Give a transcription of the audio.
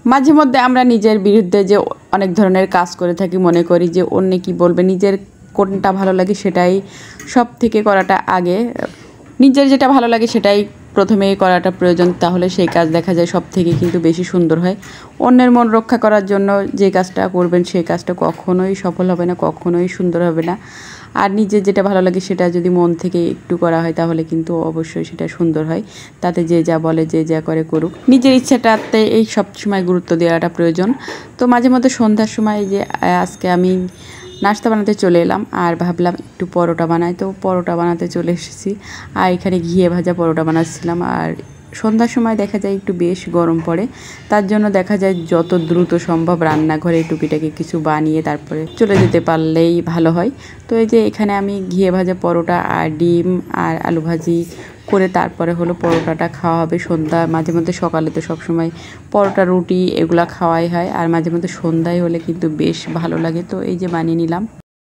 মাঝে মধ্যে আমরা নিজের বিরুদ্ধে যে অনেক ধরনের কাজ করে থাকি, মনে করি যে অন্য কি বলবে, নিজের কোনটা ভালো লাগে সেটাই সব থেকে করাটা আগে, নিজের যেটা ভালো লাগে সেটাই প্রথমেই করাটা প্রয়োজন। তাহলে সেই কাজ দেখা যায় সব থেকে কিন্তু বেশি সুন্দর হয়। অন্যের মন রক্ষা করার জন্য যে কাজটা করবেন সেই কাজটা কখনোই সফল হবে না, কখনোই সুন্দর হবে না। আর নিজের যেটা ভালো লাগে সেটা যদি মন থেকে একটু করা হয় তাহলে কিন্তু অবশ্যই সেটা সুন্দর হয়। তাতে যে যা বলে, যে যা করে করুক, নিজের ইচ্ছাটাতে এই সব সময় গুরুত্ব দেওয়াটা প্রয়োজন। তো মাঝে মধ্যে সন্ধ্যার সময় যে আজকে আমি নাস্তা বানাতে চলে এলাম আর ভাবলাম একটু পরোটা বানাই, তো পরোটা বানাতে চলে এসেছি। আর এখানে ঘিয়ে ভাজা পরোটা বানাচ্ছিলাম। আর সন্ধ্যার সময় দেখা যায় একটু বেশ গরম পড়ে, তার জন্য দেখা যায় যত দ্রুত সম্ভব রান্নাঘরে টুকিটাকি কিছু বানিয়ে তারপরে চলে যেতে পারলেই ভালো হয়। তো এই যে এখানে আমি ঘিয়ে ভাজা পরোটা আর ডিম আর আলু ভাজি করে তারপরে হলো পরোটাটা খাওয়া হবে সন্ধ্যা। মাঝে মধ্যে সকালে তো সবসময় পরোটা রুটি এগুলা খাওয়াই হয়, আর মাঝে মধ্যে সন্ধ্যায় হলে কিন্তু বেশ ভালো লাগে। তো এই যে বানিয়ে নিলাম।